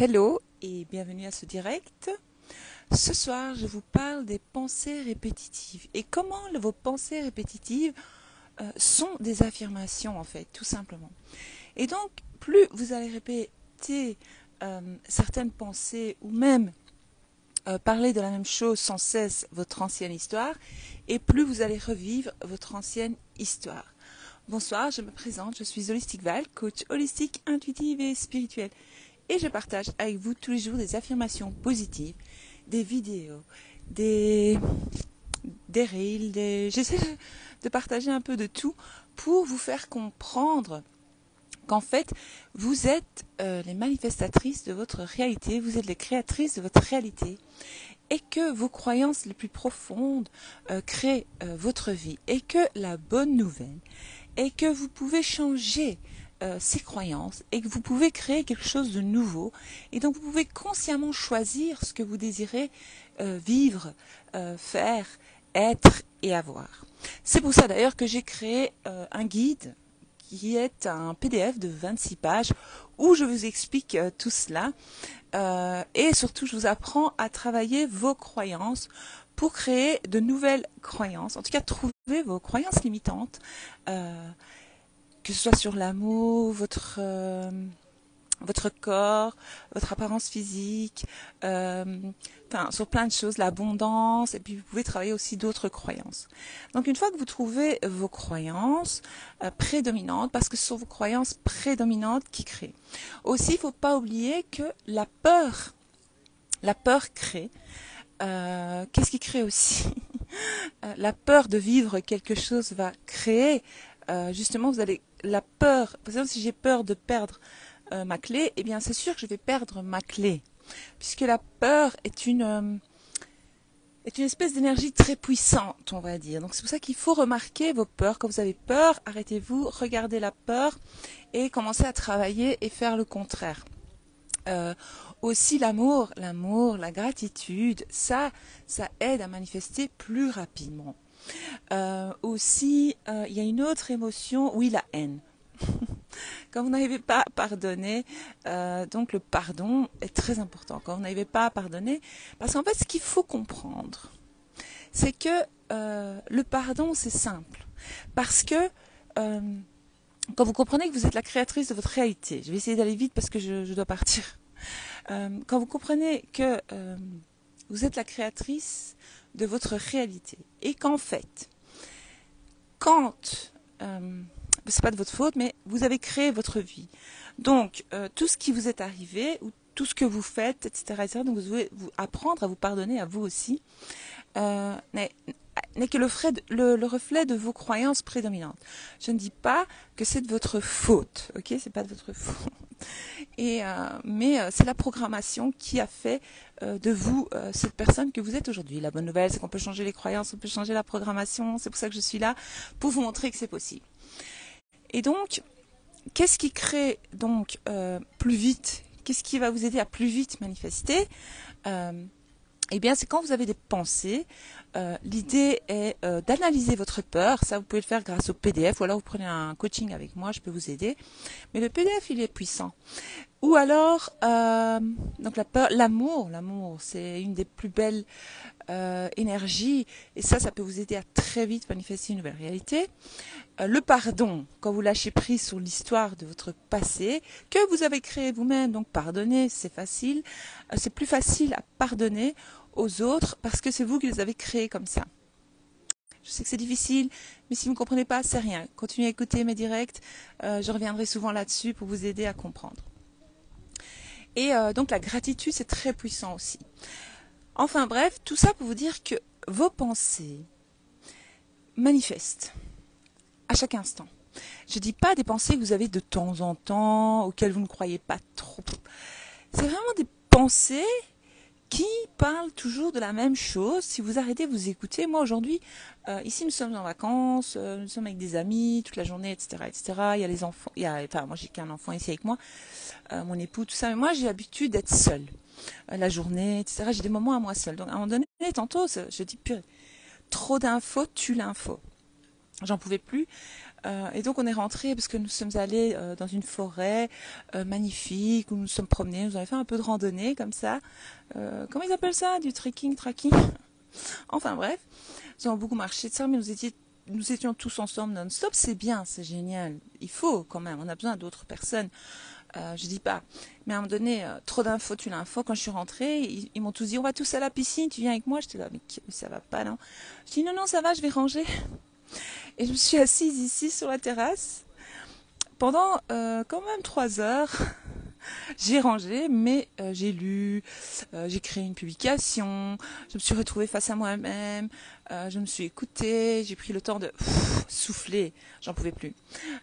Hello et bienvenue à ce direct. Ce soir, je vous parle des pensées répétitives et comment vos pensées répétitives sont des affirmations en fait, tout simplement. Et donc, plus vous allez répéter certaines pensées ou même parler de la même chose sans cesse votre ancienne histoire, et plus vous allez revivre votre ancienne histoire. Bonsoir, je me présente, je suis Holistic Val, coach holistique, intuitive et spirituelle. Et je partage avec vous tous les jours des affirmations positives, des vidéos, des reels, j'essaie de partager un peu de tout pour vous faire comprendre qu'en fait, vous êtes les manifestatrices de votre réalité, vous êtes les créatrices de votre réalité et que vos croyances les plus profondes créent votre vie et que la bonne nouvelle est que vous pouvez changer ces croyances et que vous pouvez créer quelque chose de nouveau et donc vous pouvez consciemment choisir ce que vous désirez vivre, faire, être et avoir. C'est pour ça d'ailleurs que j'ai créé un guide qui est un PDF de 26 pages où je vous explique tout cela et surtout je vous apprends à travailler vos croyances pour créer de nouvelles croyances, en tout cas trouver vos croyances limitantes, que ce soit sur l'amour, votre corps, votre apparence physique, sur plein de choses, l'abondance, et puis vous pouvez travailler aussi d'autres croyances. Donc une fois que vous trouvez vos croyances prédominantes, parce que ce sont vos croyances prédominantes qui créent. Aussi, il ne faut pas oublier que la peur crée. Qu'est-ce qui crée aussi la peur de vivre quelque chose va créer, justement, vous allez la peur. Par exemple, si j'ai peur de perdre ma clé, eh bien, c'est sûr que je vais perdre ma clé, puisque la peur est une espèce d'énergie très puissante, on va dire. Donc, c'est pour ça qu'il faut remarquer vos peurs. Quand vous avez peur, arrêtez-vous, regardez la peur et commencez à travailler et faire le contraire. Aussi l'amour, la gratitude, ça aide à manifester plus rapidement. Aussi, il y a une autre émotion, oui, la haine. Quand vous n'arrivez pas à pardonner, donc le pardon est très important. Quand vous n'arrivez pas à pardonner, parce qu'en fait, ce qu'il faut comprendre, c'est que le pardon, c'est simple. Parce que quand vous comprenez que vous êtes la créatrice de votre réalité, je vais essayer d'aller vite parce que je dois partir. Quand vous comprenez que vous êtes la créatrice de votre réalité et qu'en fait, quand c'est pas de votre faute, mais vous avez créé votre vie. Donc tout ce qui vous est arrivé ou tout ce que vous faites, etc., donc vous devez apprendre à vous pardonner à vous aussi, n'est que le reflet de vos croyances prédominantes. Je ne dis pas que c'est de votre faute, ok? C'est pas de votre faute. Mais c'est la programmation qui a fait de vous cette personne que vous êtes aujourd'hui. La bonne nouvelle, c'est qu'on peut changer les croyances, on peut changer la programmation. C'est pour ça que je suis là, pour vous montrer que c'est possible. Et donc, qu'est-ce qui crée donc plus vite? Qu'est-ce qui va vous aider à plus vite manifester? Eh bien, c'est quand vous avez des pensées. L'idée est d'analyser votre peur. Ça, vous pouvez le faire grâce au PDF. Ou alors, vous prenez un coaching avec moi, je peux vous aider. Mais le PDF, il est puissant. Ou alors, donc la peur, l'amour, c'est une des plus belles énergies. Et ça peut vous aider à très vite manifester une nouvelle réalité. Le pardon, quand vous lâchez prise sur l'histoire de votre passé, que vous avez créé vous-même, donc pardonner, c'est facile. C'est plus facile à pardonner aux autres parce que c'est vous qui les avez créés comme ça. Je sais que c'est difficile, mais si vous ne comprenez pas, c'est rien. Continuez à écouter mes directs, je reviendrai souvent là-dessus pour vous aider à comprendre. Et donc la gratitude, c'est très puissant aussi. Enfin bref, tout ça pour vous dire que vos pensées manifestent à chaque instant. Je ne dis pas des pensées que vous avez de temps en temps, auxquelles vous ne croyez pas trop. C'est vraiment des pensées qui parlent toujours de la même chose. Si vous arrêtez de vous écouter, moi aujourd'hui, ici nous sommes en vacances, nous sommes avec des amis toute la journée, etc., etc. Il y a les enfants, moi j'ai qu'un enfant ici avec moi, mon époux, tout ça. Mais moi j'ai l'habitude d'être seule la journée, etc. J'ai des moments à moi seule. Donc à un moment donné, tantôt, je dis purée, trop d'infos tue l'info. J'en pouvais plus. Et donc on est rentré parce que nous sommes allés dans une forêt magnifique où nous nous sommes promenés, nous avons fait un peu de randonnée comme ça. Comment ils appellent ça? Du trekking? Enfin bref, nous avons beaucoup marché de ça, mais nous étions tous ensemble non-stop, c'est bien, c'est génial. Il faut quand même, on a besoin d'autres personnes. Je dis pas. Mais à un moment donné, trop d'infos, tu l'info. Quand je suis rentrée, ils m'ont tous dit, on va tous à la piscine, tu viens avec moi? J'étais là, mais ça va pas, non? Je dis, non, non, ça va, je vais ranger. Et je me suis assise ici sur la terrasse pendant quand même 3 heures. J'ai rangé, mais j'ai lu, j'ai créé une publication, je me suis retrouvée face à moi-même, je me suis écoutée, j'ai pris le temps de souffler, j'en pouvais plus.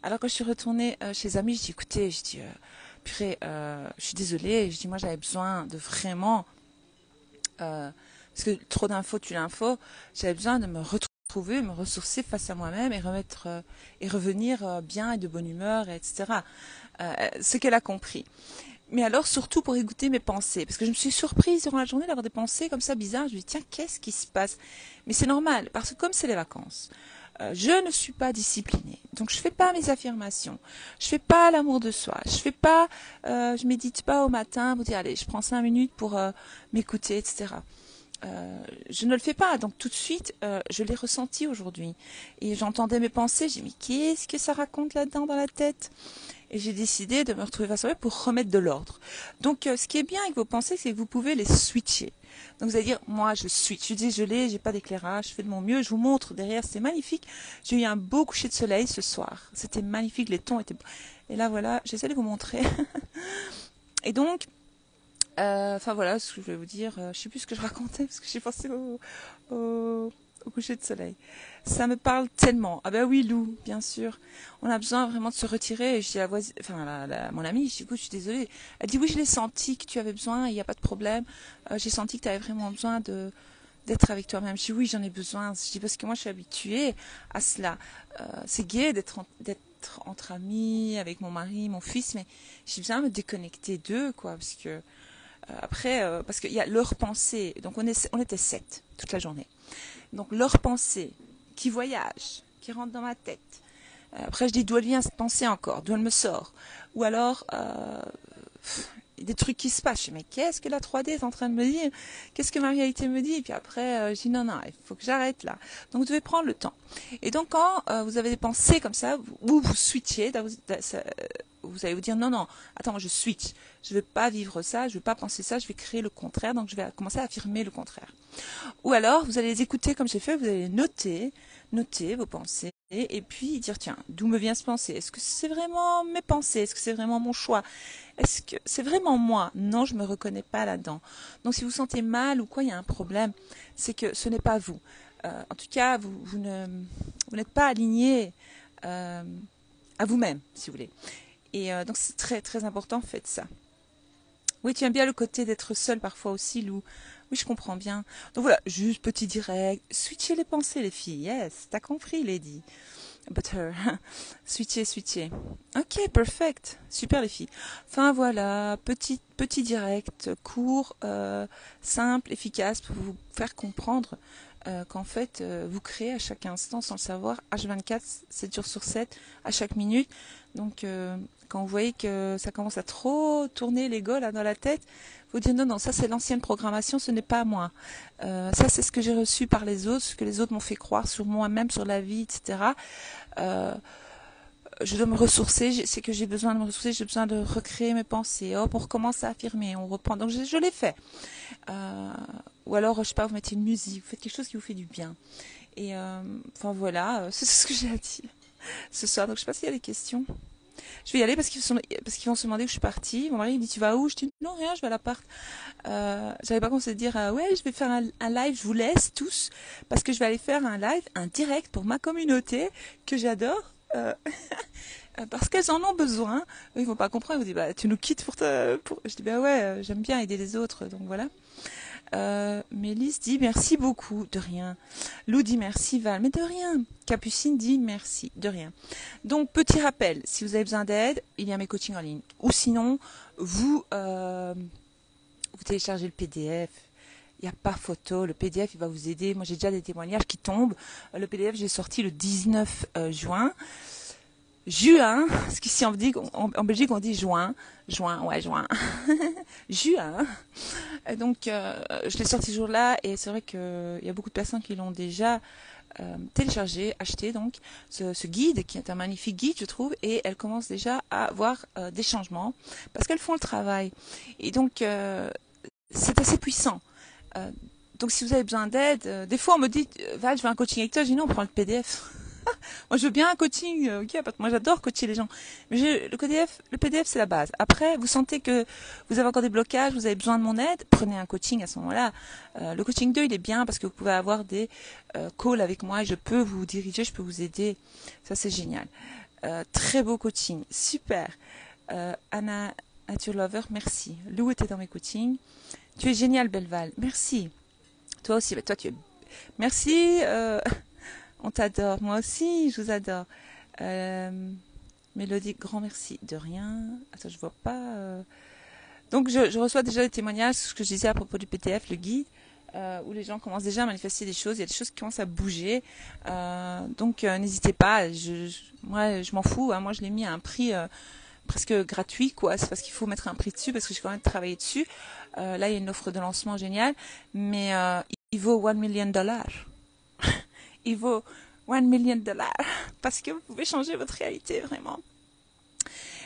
Alors quand je suis retournée chez les amis, je dis écoutez, je dis purée, je suis désolée, je dis moi j'avais besoin de vraiment, parce que trop d'infos tue l'info, j'avais besoin de me retrouver, me ressourcer face à moi-même et remettre et revenir bien et de bonne humeur, etc. Ce qu'elle a compris. Mais alors, surtout pour écouter mes pensées. Parce que je me suis surprise durant la journée d'avoir des pensées comme ça bizarres. Je me dis, tiens, qu'est-ce qui se passe? Mais c'est normal, parce que comme c'est les vacances, je ne suis pas disciplinée. Donc, je fais pas mes affirmations. Je fais pas l'amour de soi. Je médite pas au matin pour dire, allez, je prends 5 minutes pour m'écouter, etc. Je ne le fais pas, donc tout de suite, je l'ai ressenti aujourd'hui. Et j'entendais mes pensées, j'ai dit, mais qu'est-ce que ça raconte là-dedans dans la tête? Et j'ai décidé de me retrouver face à eux pour remettre de l'ordre. Donc, ce qui est bien avec vos pensées, c'est que vous pouvez les switcher. Donc, vous allez dire, moi, je switch. Je suis désolée, j'ai pas d'éclairage, je fais de mon mieux. Je vous montre derrière, c'est magnifique. J'ai eu un beau coucher de soleil ce soir. C'était magnifique, les tons étaient beaux. Et là, voilà, j'essaie de vous montrer. Et donc, enfin voilà, ce que je voulais vous dire. Je sais plus ce que je racontais parce que j'ai pensé au coucher de soleil. Ça me parle tellement. Ah ben oui, Lou, bien sûr. On a besoin vraiment de se retirer. Et je dis à la voisine, enfin mon amie, je dis écoute, je suis désolée. Elle dit oui, je l'ai senti que tu avais besoin. Il n'y a pas de problème. J'ai senti que tu avais vraiment besoin d'être avec toi-même. Je dis oui, j'en ai besoin. Je dis parce que moi, je suis habituée à cela. C'est gai d'être entre amis, avec mon mari, mon fils, mais j'ai besoin de me déconnecter d'eux, quoi, parce que après, parce qu'il y a leurs pensées. Donc on était 7 toute la journée. Donc leurs pensées qui voyagent, qui rentrent dans ma tête. Après je dis d'où elle vient cette pensée encore, d'où elle me sort. Ou alors des trucs qui se passent. Je dis mais qu'est-ce que la 3D est en train de me dire? Qu'est-ce que ma réalité me dit? Et puis après je dis non, il faut que j'arrête là. Donc vous devez prendre le temps. Et donc quand vous avez des pensées comme ça, vous switchez, vous allez vous dire non, attends, moi je switch. Je ne veux pas vivre ça, je ne veux pas penser ça, je vais créer le contraire, donc je vais commencer à affirmer le contraire. Ou alors, vous allez les écouter comme j'ai fait, vous allez noter vos pensées, et puis dire, tiens, d'où me vient ce pensée? Est-ce que c'est vraiment mes pensées? Est-ce que c'est vraiment mon choix? Est-ce que c'est vraiment moi? Non, je ne me reconnais pas là-dedans. Donc si vous sentez mal ou quoi, il y a un problème, c'est que ce n'est pas vous. En tout cas, vous n'êtes pas aligné à vous-même, si vous voulez. Et donc c'est très très important, faites ça. Oui, tu aimes bien le côté d'être seul parfois aussi, Lou. Oui, je comprends bien. Donc voilà, juste petit direct. Switchez les pensées, les filles. Yes, t'as compris, Lady. But her. Switchez. Ok, perfect. Super, les filles. Enfin voilà, petit direct, court, simple, efficace pour vous faire comprendre qu'en fait, vous créez à chaque instant, sans le savoir, H24, 7 jours sur 7, à chaque minute. Donc, quand vous voyez que ça commence à trop tourner l'ego là dans la tête, vous dites non, ça c'est l'ancienne programmation, ce n'est pas moi. Ça c'est ce que j'ai reçu par les autres, ce que les autres m'ont fait croire sur moi-même, sur la vie, etc. Je dois me ressourcer, c'est que j'ai besoin de me ressourcer, j'ai besoin de recréer mes pensées. Hop, on recommence à affirmer, on reprend. Donc je l'ai fait. Ou alors, je sais pas, vous mettez une musique, vous faites quelque chose qui vous fait du bien. Et enfin voilà, c'est ce que j'ai à dire ce soir. Donc je sais pas s'il y a des questions. Je vais y aller parce qu'ils vont se demander où je suis partie. Mon mari il me dit tu vas où? Je dis non rien, je vais à l'appart. J'avais pas commencé à dire ouais je vais faire un live, je vous laisse tous parce que je vais aller faire un live, un direct pour ma communauté que j'adore. Parce qu'elles en ont besoin. Ils vont pas comprendre. Ils vont dire bah tu nous quittes pour. Je dis bah ouais j'aime bien aider les autres donc voilà. Mélisse dit merci beaucoup, de rien. Lou dit merci Val, mais de rien. Capucine dit merci, de rien. Donc petit rappel, si vous avez besoin d'aide, il y a mes coachings en ligne. Ou sinon, vous téléchargez le PDF. Il n'y a pas photo, le PDF il va vous aider. Moi j'ai déjà des témoignages qui tombent. Le PDF j'ai sorti le 19 juin. juin, parce qu'ici en Belgique on dit juin, ouais juin, juin. Donc je l'ai sorti ce jour-là et c'est vrai qu'il y a beaucoup de personnes qui l'ont déjà téléchargé, acheté donc ce guide qui est un magnifique guide je trouve et elles commencent déjà à avoir des changements parce qu'elles font le travail et donc c'est assez puissant. Euh, donc si vous avez besoin d'aide, des fois on me dit Val je veux un coaching avec toi, je dis non on prend le PDF. Moi, je veux bien un coaching, ok, parce que moi j'adore coacher les gens. Mais le PDF c'est la base. Après, vous sentez que vous avez encore des blocages, vous avez besoin de mon aide, prenez un coaching à ce moment-là. Le coaching 2, il est bien parce que vous pouvez avoir des calls avec moi et je peux vous diriger, je peux vous aider. Ça, c'est génial. Très beau coaching, super. Anna, Nature Lover, merci. Lou était dans mes coachings. Tu es génial, Belleval, merci. Toi aussi, bah, toi tu es... Merci. On t'adore, moi aussi, je vous adore. Mélodie, grand merci. De rien. Attends, je vois pas. Donc, je reçois déjà des témoignages, ce que je disais à propos du PDF, le guide, où les gens commencent déjà à manifester des choses. Il y a des choses qui commencent à bouger. Donc, n'hésitez pas. Moi, je m'en fous. Hein, moi, je l'ai mis à un prix presque gratuit, quoi. C'est parce qu'il faut mettre un prix dessus, parce que j'ai quand même travaillé dessus. Là, il y a une offre de lancement géniale, mais il vaut $1 million. Il vaut $1 million parce que vous pouvez changer votre réalité vraiment.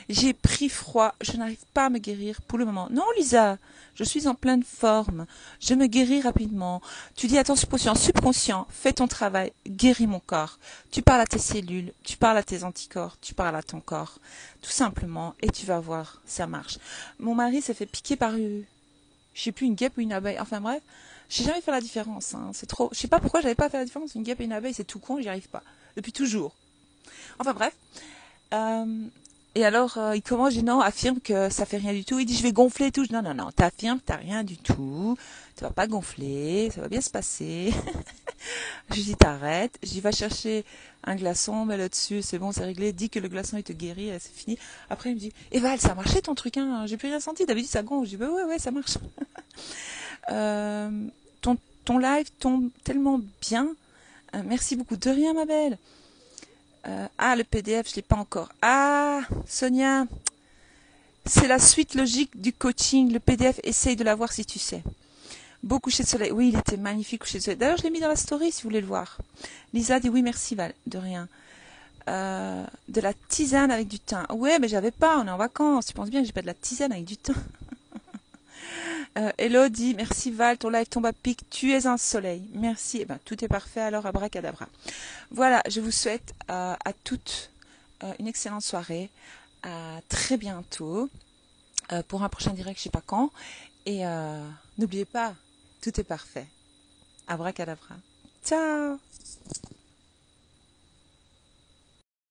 J'ai pris froid, je n'arrive pas à me guérir pour le moment. Non Lisa, je suis en pleine forme, je me guéris rapidement. Tu dis à ton subconscient, fais ton travail, guéris mon corps. Tu parles à tes cellules, tu parles à tes anticorps, tu parles à ton corps. Tout simplement, et tu vas voir, ça marche. Mon mari s'est fait piquer par je sais plus, une guêpe ou une abeille, enfin bref. Je sais jamais faire la différence. Hein. C'est trop. Je sais pas pourquoi j'avais pas fait la différence. Une guêpe et une abeille, c'est tout con, j'y arrive pas. Depuis toujours. Enfin bref. Et alors, il commence, je dis non, affirme que ça fait rien du tout. Il dit je vais gonfler et tout. Je dis non, non, non, t'affirmes que t'as rien du tout. Tu vas pas gonfler, ça va bien se passer. Je dis t'arrêtes. J'y vais chercher un glaçon, mets-le dessus, c'est bon, c'est réglé. Dis que le glaçon il te guérit, c'est fini. Après il me dit, Val, ça a marché ton truc, hein. J'ai plus rien senti. D'habitude ça gonfle. Je dis bah ouais, ça marche. Ton live tombe tellement bien. Merci beaucoup. De rien, ma belle. Le PDF, je l'ai pas encore. Ah, Sonia, c'est la suite logique du coaching. Le PDF, essaye de l'avoir si tu sais. Beau coucher de soleil. Oui, il était magnifique coucher de soleil. D'ailleurs, je l'ai mis dans la story si vous voulez le voir. Lisa dit oui, merci Val. De rien. De la tisane avec du thym. Ouais, mais j'avais pas. On est en vacances. Tu penses bien que j'ai pas de la tisane avec du thym. Hello dit merci Val, ton live tombe à pic, tu es un soleil. Merci, eh ben, tout est parfait alors abracadabra. Voilà, je vous souhaite à toutes une excellente soirée. À très bientôt pour un prochain direct, je sais pas quand. Et n'oubliez pas, tout est parfait. Abracadabra. Ciao.